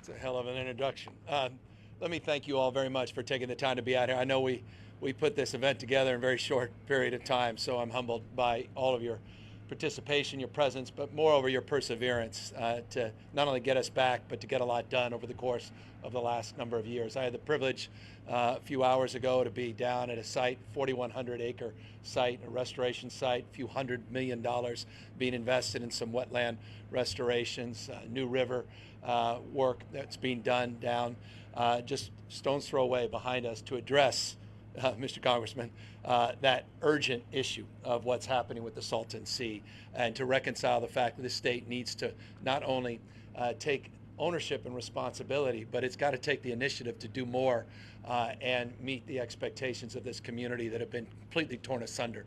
It's a hell of an introduction. Let me thank you all very much for taking the time to be out here. I know we put this event together in a very short period of time, so I'm humbled by all of your participation, your presence, but moreover your perseverance to not only get us back, but to get a lot done over the course of the last number of years. I had the privilege a few hours ago to be down at a site, 4,100 acre site, a restoration site, a few $100 million being invested in some wetland restorations, new river work that's being done down just stone's throw away behind us to address, Mr. Congressman, that urgent issue of what's happening with the Salton Sea, and to reconcile the fact that the state needs to not only take ownership and responsibility, but it's got to take the initiative to do more and meet the expectations of this community that have been completely torn asunder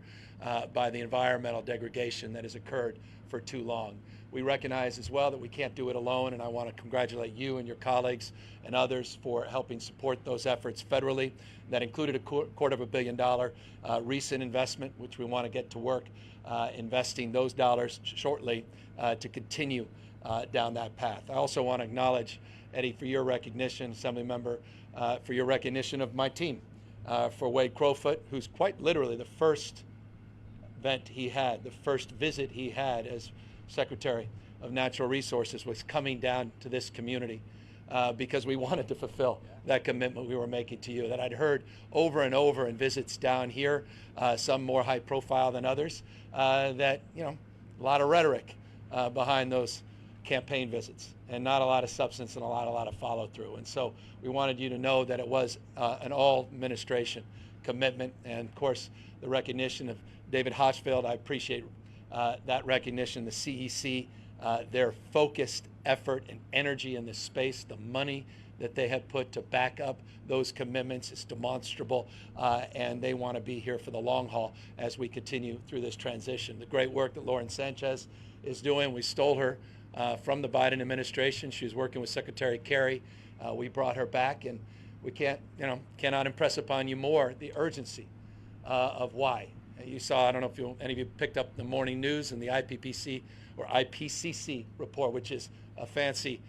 by the environmental degradation that has occurred for too long. We recognize as well that we can't do it alone, and I want to congratulate you and your colleagues and others for helping support those efforts federally. That included a $250 million recent investment, which we want to get to work investing those dollars shortly to continue down that path. I also want to acknowledge, Eddie, for your recognition, Assembly Member, for your recognition of my team, for Wade Crowfoot, who's quite literally the first event he had, the first visit he had as Secretary of Natural Resources was coming down to this community because we wanted to fulfill that commitment we were making to you, that I'd heard over and over in visits down here, some more high profile than others, that, you know, a lot of rhetoric behind those campaign visits and not a lot of substance and a lot of follow through. And so we wanted you to know that it was an all administration commitment, and of course the recognition of David Hochfeld. I appreciate that recognition, the CEC, their focused effort and energy in this space, the money that they have put to back up those commitments is demonstrable, and they want to be here for the long haul as we continue through this transition. The great work that Lauren Sanchez is doing, we stole her from the Biden administration. She was working with Secretary Kerry. We brought her back, and we cannot impress upon you more the urgency of why. You saw, I don't know if any of you picked up the morning news and the IPCC or IPCC report, which is a fancy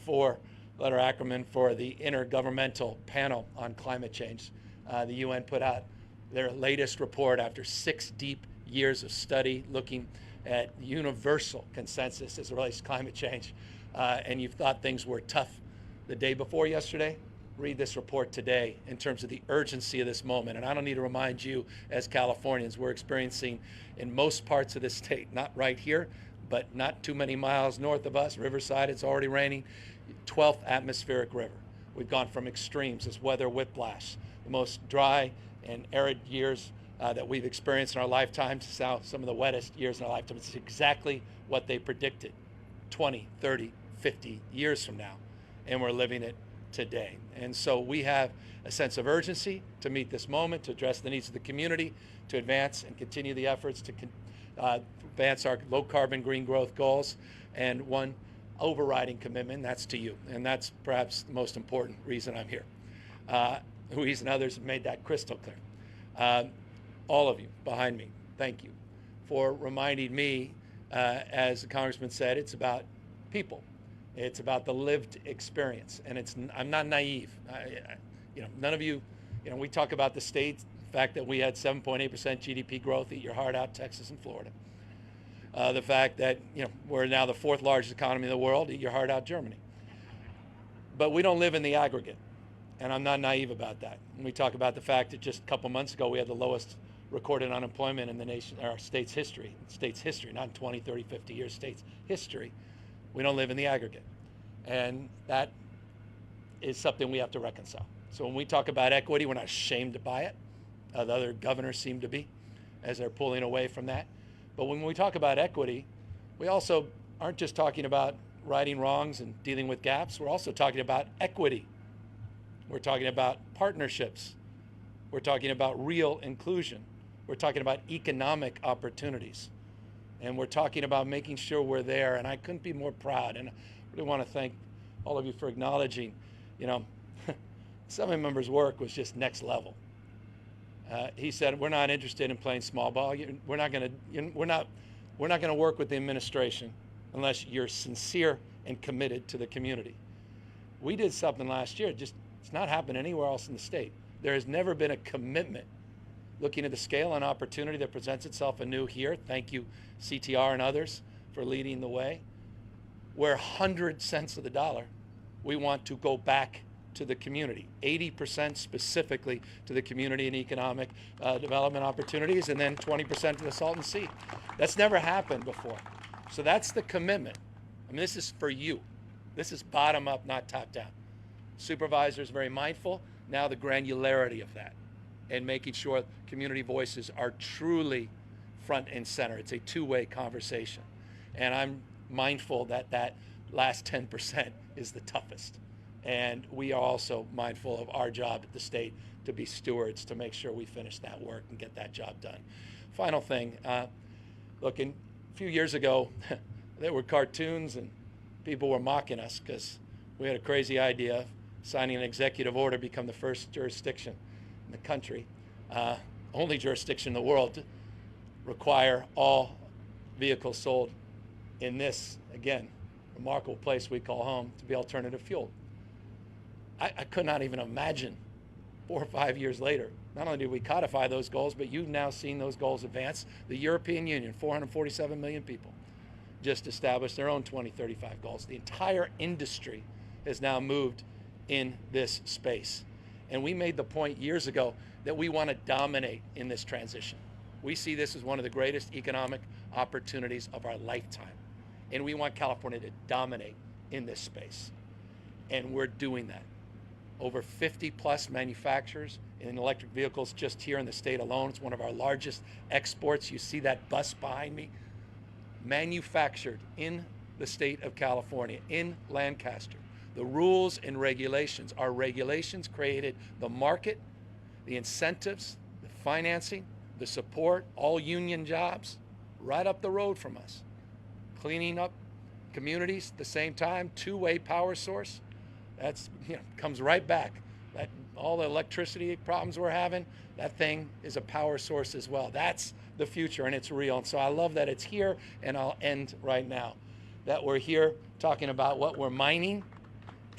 four-letter acronym for the Intergovernmental Panel on Climate Change. The UN put out their latest report after 6 deep years of study looking at universal consensus as it relates to climate change. And you thought things were tough the day before yesterday. Read this report today in terms of the urgency of this moment. And I don't need to remind you, as Californians, we're experiencing in most parts of the state, not right here, but not too many miles north of us, Riverside, it's already raining, 12th atmospheric river. We've gone from extremes as weather whiplash, the most dry and arid years that we've experienced in our lifetimes, to now some of the wettest years in our lifetime. It's exactly what they predicted 20, 30, 50 years from now, and we're living it today. And so we have a sense of urgency to meet this moment, to address the needs of the community, to advance and continue the efforts to advance our low carbon green growth goals, and one overriding commitment, that's to you. And that's perhaps the most important reason I'm here. Louise and others have made that crystal clear. All of you behind me, thank you for reminding me, as the Congressman said, it's about people. It's about the lived experience, and I'm not naive. None of you, we talk about the state, the fact that we had 7.8% GDP growth, eat your heart out, Texas and Florida. The fact that, we're now the 4th largest economy in the world, eat your heart out, Germany. But we don't live in the aggregate, and I'm not naive about that. And we talk about the fact that just a couple months ago, we had the lowest recorded unemployment in the nation, our state's history, not in 20, 30, 50 years, state's history. We don't live in the aggregate, and that is something we have to reconcile. So when we talk about equity, we're not ashamed to buy it. The other governors seem to be, as they're pulling away from that. But when we talk about equity, we also aren't just talking about righting wrongs and dealing with gaps. We're also talking about equity. We're talking about partnerships. We're talking about real inclusion. We're talking about economic opportunities. And we're talking about making sure we're there, and I couldn't be more proud. And I really want to thank all of you for acknowledging, Assembly member's work was just next level. He said, "We're not interested in playing small ball. We're not going to work with the administration unless you're sincere and committed to the community." We did something last year, just it's not happened anywhere else in the state. There has never been a commitment looking at the scale and opportunity that presents itself anew here. Thank you, CTR and others, for leading the way. Where 100 cents of the dollar, we want to go back to the community, 80% specifically to the community and economic development opportunities, and then 20% to the Salton Sea. That's never happened before. So that's the commitment. I mean, this is for you. This is bottom up, not top down. Supervisors very mindful. Now the granularity of that and making sure community voices are truly front and center. It's a two-way conversation. And I'm mindful that that last 10% is the toughest. And we are also mindful of our job at the state to be stewards to make sure we finish that work and get that job done. Final thing, look, a few years ago, there were cartoons and people were mocking us because we had a crazy idea of signing an executive order, become the first jurisdiction in the country, only jurisdiction in the world to require all vehicles sold in this, again, remarkable place we call home to be alternative fuel. I could not even imagine 4 or 5 years later, not only did we codify those goals, but you've now seen those goals advance. The European Union, 447 million people, just established their own 2035 goals. The entire industry has now moved in this space. And we made the point years ago that we want to dominate in this transition. We see this as one of the greatest economic opportunities of our lifetime. And we want California to dominate in this space. And we're doing that. Over 50 plus manufacturers in electric vehicles just here in the state alone. It's one of our largest exports. You see that bus behind me? Manufactured in the state of California, in Lancaster. The rules and regulations, our regulations created the market, the incentives, the financing, the support, all union jobs right up the road from us. Cleaning up communities at the same time, two-way power source. That's, comes right back. That all the electricity problems we're having, that thing is a power source as well. That's the future, and it's real. And so I love that it's here, and I'll end right now. That we're here talking about what we're mining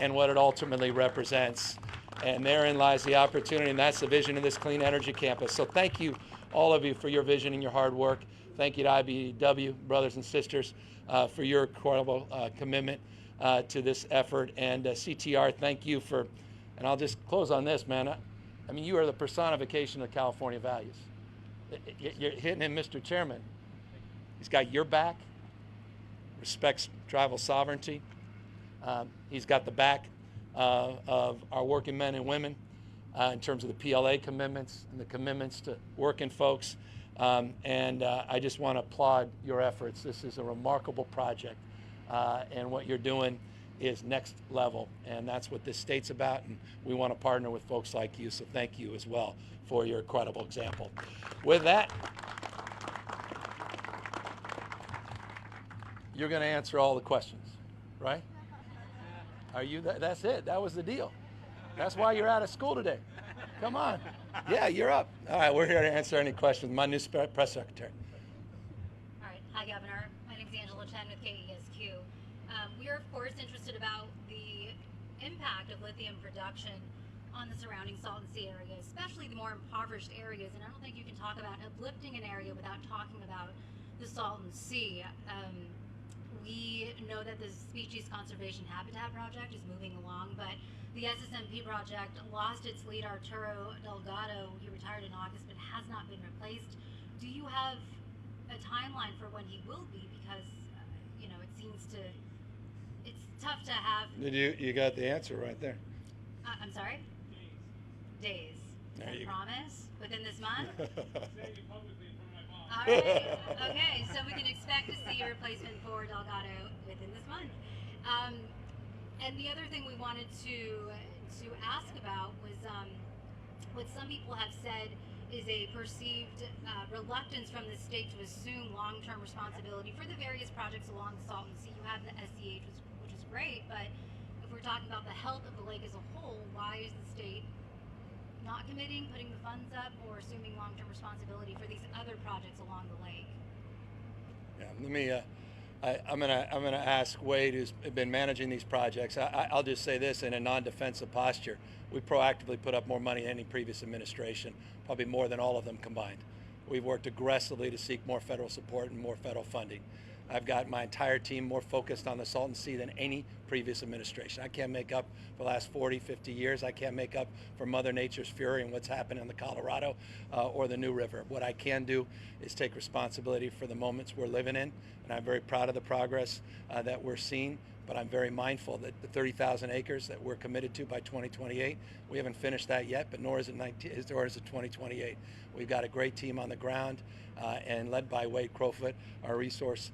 and what it ultimately represents. And therein lies the opportunity, and that's the vision of this clean energy campus. So thank you, all of you, for your vision and your hard work. Thank you to IBEW, brothers and sisters, for your incredible commitment to this effort. And CTR, thank you for, and I'll just close on this, man. I mean, you are the personification of California values. You're hitting him, Mr. Chairman. He's got your back, respects tribal sovereignty. He's got the back of our working men and women in terms of the PLA commitments and the commitments to working folks. And I just want to applaud your efforts. This is a remarkable project. And what you're doing is next level. And that's what this state's about. And we want to partner with folks like you. So thank you as well for your incredible example. With that, you're going to answer all the questions, right? Are you? That's it. That was the deal. That's why you're out of school today. Come on. Yeah, you're up. All right, we're here to answer any questions. My new press secretary. All right. Hi, Governor. My name is Angela Chen with KESQ. We are, of course, interested about the impact of lithium production on the surrounding Salton Sea area, especially the more impoverished areas. And I don't think you can talk about uplifting an area without talking about the Salton Sea. We know that the Species Conservation Habitat Project is moving along, but the SSMP project lost its lead, Arturo Delgado. He retired in August, but has not been replaced. Do you have a timeline for when he will be? Because, it seems to, it's tough to have. You got the answer right there. I'm sorry? Days. There you promise? Within this month? All right. Okay, so we can expect to see a replacement for Delgado within this month. And the other thing we wanted to ask about was what some people have said is a perceived reluctance from the state to assume long-term responsibility for the various projects along the Salton Sea. You have the SCH, which is great, but if we're talking about the health of the lake as a whole, why is the state not committing, putting the funds up, or assuming long-term responsibility for these other projects along the lake? Yeah, let me I'm gonna ask Wade, who's been managing these projects. I'll just say this in a non-defensive posture: we proactively put up more money than any previous administration, probably more than all of them combined. We've worked aggressively to seek more federal support and more federal funding. I've got my entire team more focused on the Salton Sea than any previous administration. I can't make up for the last 40, 50 years. I can't make up for Mother Nature's fury and what's happened in the Colorado or the New River. What I can do is take responsibility for the moments we're living in, and I'm very proud of the progress that we're seeing. But I'm very mindful that the 30,000 acres that we're committed to by 2028, we haven't finished that yet, but nor is it 2028. We've got a great team on the ground and led by Wade Crowfoot, our resource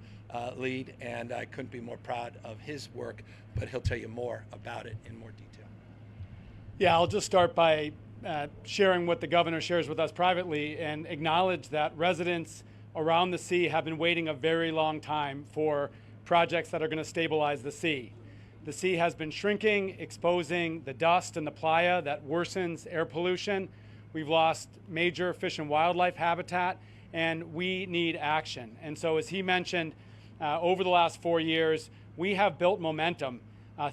lead, and I couldn't be more proud of his work, but he'll tell you more about it in more detail. Yeah, I'll just start by sharing what the governor shares with us privately and acknowledge that residents around the sea have been waiting a very long time for projects that are going to stabilize the sea. The sea has been shrinking, exposing the dust and the playa that worsens air pollution. We've lost major fish and wildlife habitat, and we need action. And so, as he mentioned, over the last 4 years, we have built momentum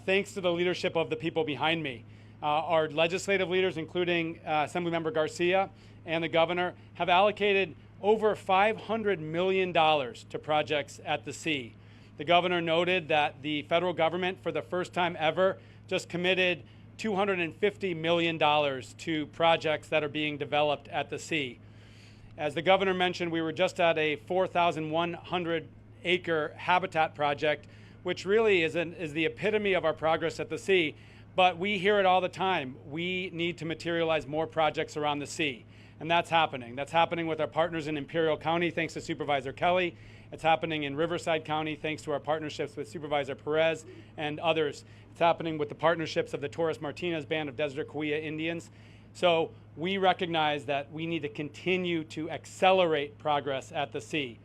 thanks to the leadership of the people behind me. Our legislative leaders, including Assemblymember Garcia and the governor, have allocated over $500 million to projects at the sea. The governor noted that the federal government, for the first time ever, just committed $250 million to projects that are being developed at the sea. As the governor mentioned, we were just at a 4,100-acre habitat project, which really is the epitome of our progress at the sea. But we hear it all the time. We need to materialize more projects around the sea. And that's happening. That's happening with our partners in Imperial County, thanks to Supervisor Kelly. It's happening in Riverside County, thanks to our partnerships with Supervisor Perez and others. It's happening with the partnerships of the Torres Martinez Band of Desert Cahuilla Indians. So we recognize that we need to continue to accelerate progress at the sea.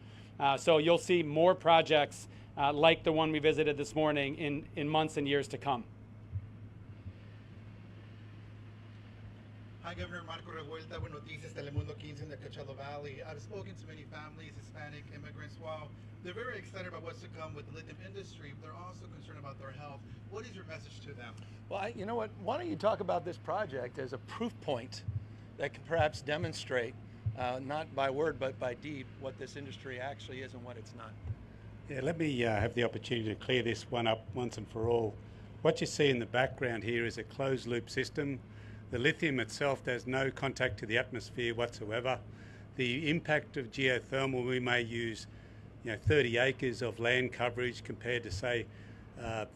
So you'll see more projects like the one we visited this morning in months and years to come. Hi, Governor Marco Revuelta, Buenas Noticias, Telemundo 15 in the Coachella Valley. I've spoken to many families, Hispanic immigrants. While they're very excited about what's to come with the lithium industry, they're also concerned about their health. What is your message to them? Well, you know what? Why don't you talk about this project as a proof point that can perhaps demonstrate, not by word but by deed, what this industry actually is and what it's not. Yeah, let me have the opportunity to clear this one up once and for all. What you see in the background here is a closed loop system. The lithium itself does no contact to the atmosphere whatsoever. The impact of geothermal, we may use 30 acres of land coverage compared to, say,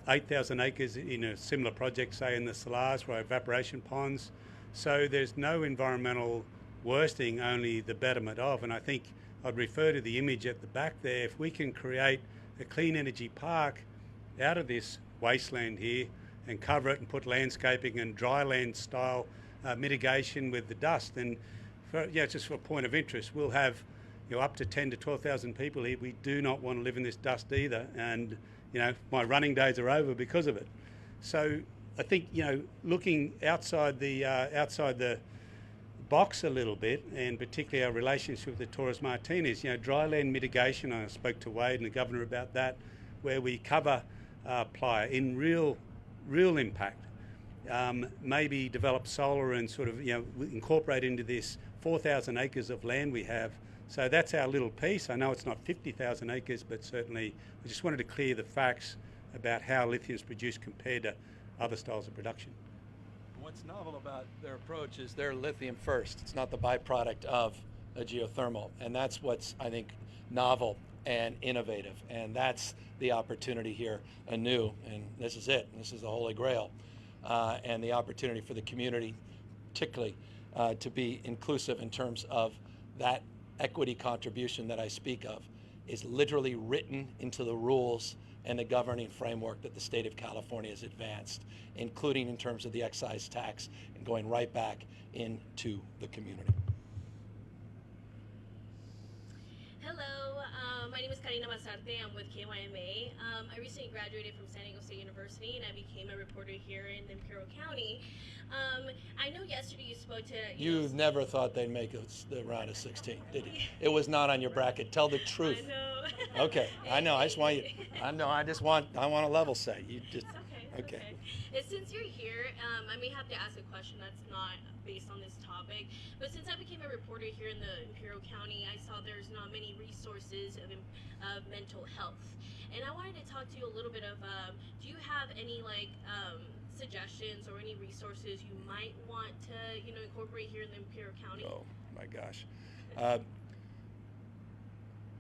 8,000 acres in a similar project, say in the Salars, where evaporation ponds. So there's no environmental worsting, only the betterment of. And I think I'd refer to the image at the back there. If we can create a clean energy park out of this wasteland here and cover it and put landscaping and dry land style mitigation with the dust, then just for a point of interest, we'll have up to 10 to 12,000 people here. We do not want to live in this dust either, and my running days are over because of it. So I think looking outside the box a little bit, and particularly our relationship with the Torres Martinez, dry land mitigation. I spoke to Wade and the governor about that, where we cover playa in real impact. Maybe develop solar and sort of incorporate into this 4,000 acres of land we have. So that's our little piece. I know it's not 50,000 acres, but certainly we just wanted to clear the facts about how lithium is produced compared to other styles of production. What's novel about their approach is they're lithium first. It's not the byproduct of a geothermal, and that's what's, I think, novel and innovative, and that's the opportunity here anew, and this is it. This is the Holy Grail, and the opportunity for the community, particularly, to be inclusive in terms of that equity contribution that I speak of is literally written into the rules and the governing framework that the state of California has advanced, including in terms of the excise tax and going right back into the community. Hello, My name is Karina Masarte. I'm with KYMA. I recently graduated from San Diego State University, and I became a reporter here in Imperial County. I know yesterday you spoke to... You never thought they'd make the round of 16, did you? It was not on your bracket. Tell the truth. I know. Okay, I know. I just want you. I know. I want to level set. You just. Okay. Since you're here, I may have to ask a question that's not based on this topic, but since I became a reporter here in the Imperial County, I saw there's not many resources of mental health, and I wanted to talk to you a little bit of, do you have any suggestions or any resources you might want to incorporate here in the Imperial County? Oh my gosh. I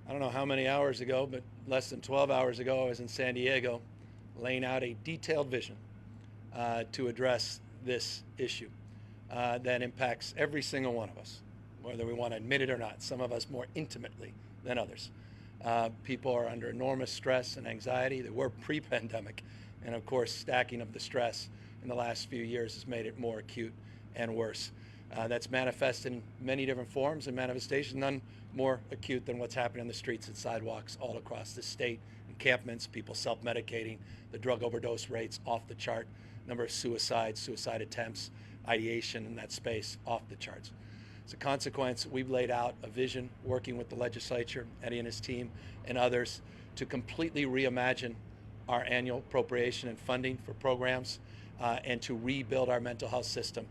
don't know how many hours ago, but less than 12 hours ago, I was in San Diego laying out a detailed vision to address this issue that impacts every single one of us, whether we want to admit it or not, some of us more intimately than others. People are under enormous stress and anxiety. They were pre-pandemic, and of course, stacking of the stress in the last few years has made it more acute and worse. That's manifested in many different forms and manifestations, none more acute than what's happening on the streets and sidewalks all across the state. Encampments, people self-medicating, the drug overdose rates off the chart, number of suicide attempts, ideation in that space off the charts. As a consequence, we've laid out a vision working with the legislature, Eddie and his team, and others to completely reimagine our annual appropriation and funding for programs and to rebuild our mental health system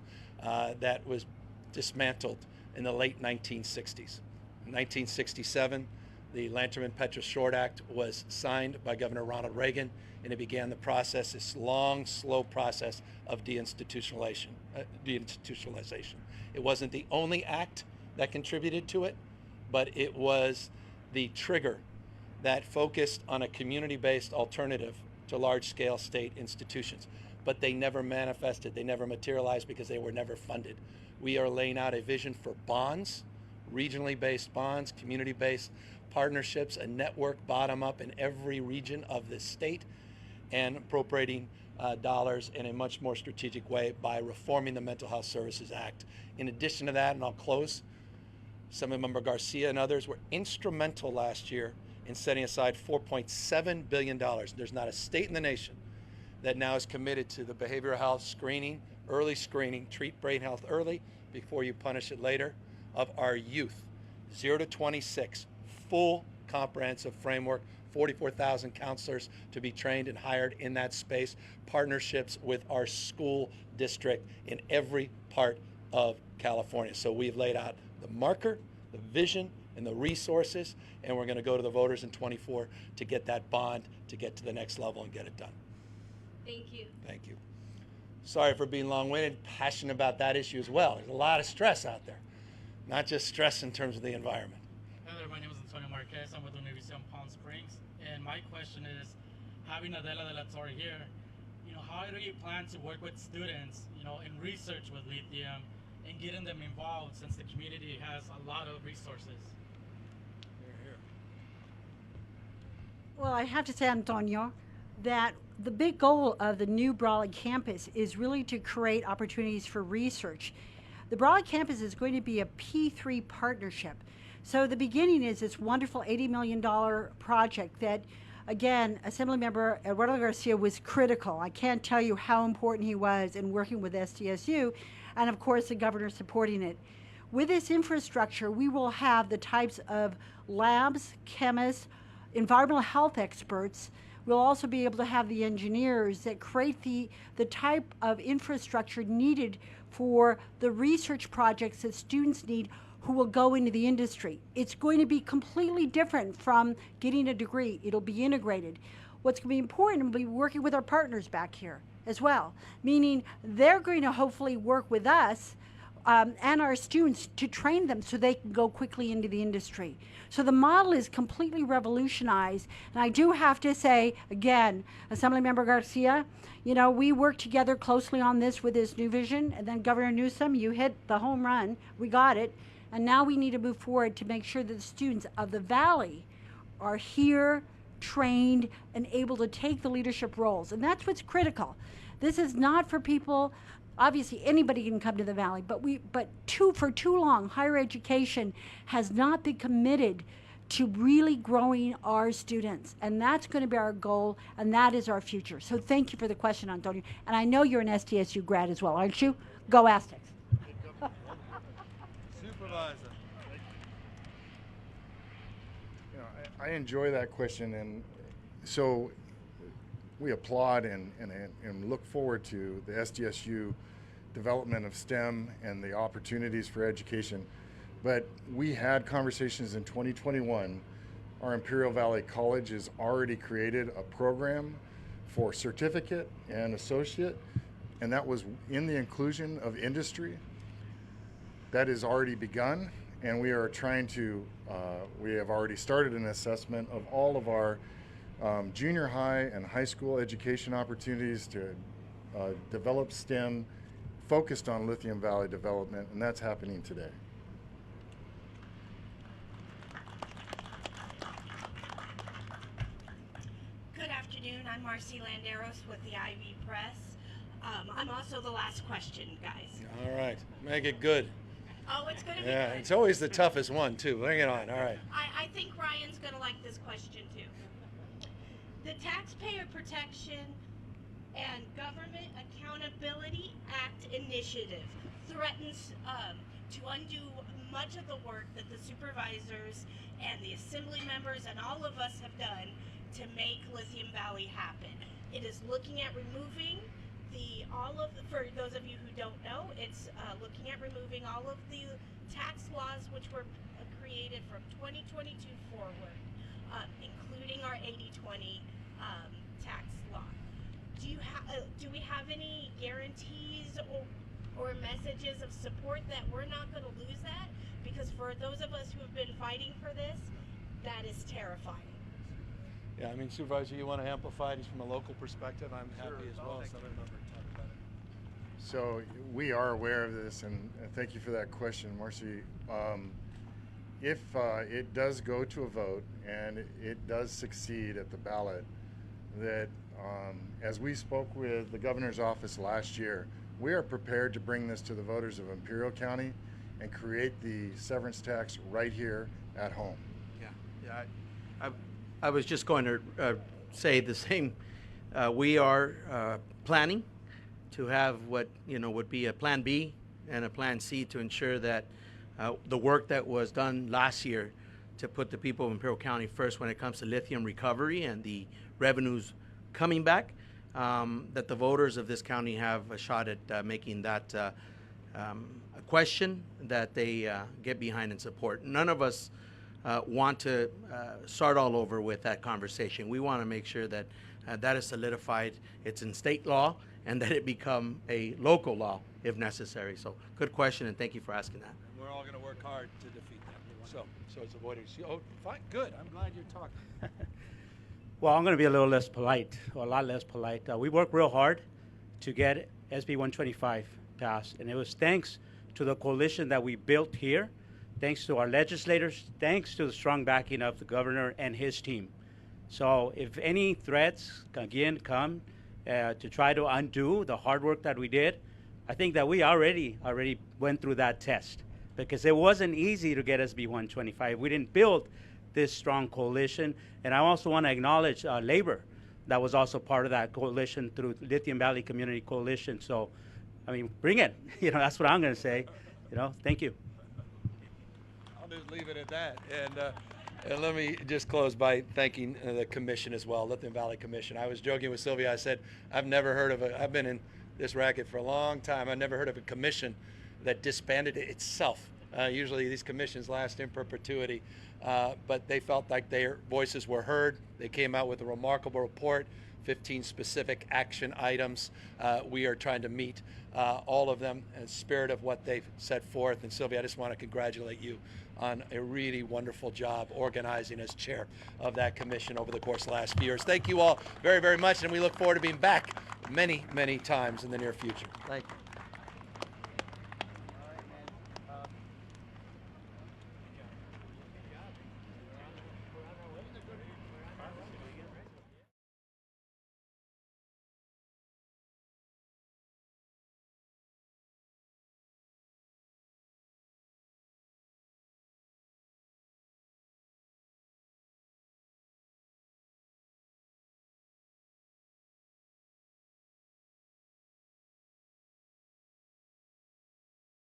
that was dismantled in the late 1960s. In 1967, the Lanterman-Petra Short Act was signed by Governor Ronald Reagan, and it began the process, this long, slow process of deinstitutionalization. It wasn't the only act that contributed to it, but it was the trigger that focused on a community-based alternative to large-scale state institutions. But they never manifested, they never materialized because they were never funded. We are laying out a vision for bonds, regionally based bonds, community-based partnerships, a network bottom-up in every region of the state, and appropriating dollars in a much more strategic way by reforming the Mental Health Services Act. In addition to that, and I'll close, Assemblymember Garcia and others were instrumental last year in setting aside $4.7 billion. There's not a state in the nation that now is committed to the behavioral health screening, early screening, treat brain health early before you punish it later, of our youth, 0 to 26, full comprehensive framework, 44,000 counselors to be trained and hired in that space, partnerships with our school district in every part of California. So we've laid out the marker, the vision, and the resources, and we're going to go to the voters in 24 to get that bond, to get to the next level and get it done. Thank you. Thank you. Sorry for being long-winded, passionate about that issue as well. There's a lot of stress out there, not just stress in terms of the environment. Hi there, my name is Antonio Marquez. I'm with the University of Palm Springs. And my question is, having Adela de la Torre here, how do you plan to work with students, in research with lithium and getting them involved since the community has a lot of resources? Well, I have to say, Antonio, that the big goal of the new Brawley campus is really to create opportunities for research. The Brawley campus is going to be a P3 partnership. So the beginning is this wonderful $80 million project that, again, Assemblymember Eduardo Garcia was critical. I can't tell you how important he was in working with SDSU, and of course the governor supporting it. With this infrastructure, we will have the types of labs, chemists, environmental health experts. We'll also be able to have the engineers that create the type of infrastructure needed for the research projects that students need who will go into the industry. It's going to be completely different from getting a degree. It'll be integrated. What's going to be important will be working with our partners back here as well, meaning they're going to hopefully work with us and our students to train them so they can go quickly into the industry. So the model is completely revolutionized. And I do have to say, again, Assemblymember Garcia, we worked together closely on this with this new vision, and then Governor Newsom, you hit the home run. We got it. And now we need to move forward to make sure that the students of the Valley are here, trained, and able to take the leadership roles. And that's what's critical. This is not for people, obviously anybody can come to the Valley, but for too long, higher education has not been committed to really growing our students. And that's going to be our goal, and that is our future. So thank you for the question, Antonio. And I know you're an SDSU grad as well, aren't you? Go Aztecs. Supervisor. You know, I enjoy that question, and so we applaud and look forward to the SDSU development of STEM and the opportunities for education. But we had conversations in 2021. Our Imperial Valley College has already created a program for certificate and associate, and that was in the inclusion of industry. That has already begun, and we are trying to, we have already started an assessment of all of our junior high and high school education opportunities to develop STEM focused on Lithium Valley development, and that's happening today. Good afternoon, I'm Marcy Landeros with the Ivy Press. I'm also the last question, guys. All right, make it good. Oh, it's going to be Yeah, good. it's always the toughest one too. Bring it on. All right. I think Ryan's going to like this question too. The Taxpayer Protection and Government Accountability Act initiative threatens to undo much of the work that the supervisors and the assembly members and all of us have done to make Lithium Valley happen. It is looking at removing for those of you who don't know, it's looking at removing all of the tax laws which were created from 2022 forward, including our 80/20 tax law. Do we have any guarantees or messages of support that we're not going to lose that? Because for those of us who have been fighting for this, that is terrifying. Yeah, I mean, Supervisor, you want to amplify it from a local perspective? I'm happy as well. So we are aware of this, and thank you for that question, Marcy. If it does go to a vote and it does succeed at the ballot, that as we spoke with the governor's office last year, we are prepared to bring this to the voters of Imperial County and create the severance tax right here at home. Yeah. I was just going to say the same. We are planning to have what would be a Plan B and a Plan C to ensure that the work that was done last year to put the people of Imperial County first when it comes to lithium recovery and the revenues coming back, that the voters of this county have a shot at making that a question that they get behind and support. None of us want to start all over with that conversation. We want to make sure that that is solidified, it's in state law, and that it become a local law if necessary. So good question, and thank you for asking that. We're all going to work hard to defeat that. So it's avoiding. Oh, fine, good. I'm glad you're talking. Well, I'm going to be a little less polite, or a lot less polite. We worked real hard to get SB 125 passed, and it was thanks to the coalition that we built here, thanks to our legislators, thanks to the strong backing of the governor and his team. So if any threats, again, come to try to undo the hard work that we did, I think that we already went through that test, because it wasn't easy to get SB 125. We didn't build this strong coalition. And I also want to acknowledge labor that was also part of that coalition through Lithium Valley Community Coalition. So, I mean, bring it. That's what I'm going to say. Thank you. I'll just leave it at that. And let me just close by thanking the commission as well, Lithium Valley Commission. I was joking with Sylvia. I said, I've never heard of I've been in this racket for a long time. I've never heard of a commission that disbanded itself. Usually these commissions last in perpetuity, but they felt like their voices were heard. They came out with a remarkable report, 15 specific action items. We are trying to meet all of them in the spirit of what they've set forth. And Sylvia, I just want to congratulate you on a really wonderful job organizing as chair of that commission over the course of the last few years. Thank you all very, very much, and we look forward to being back many, many times in the near future. Thank you.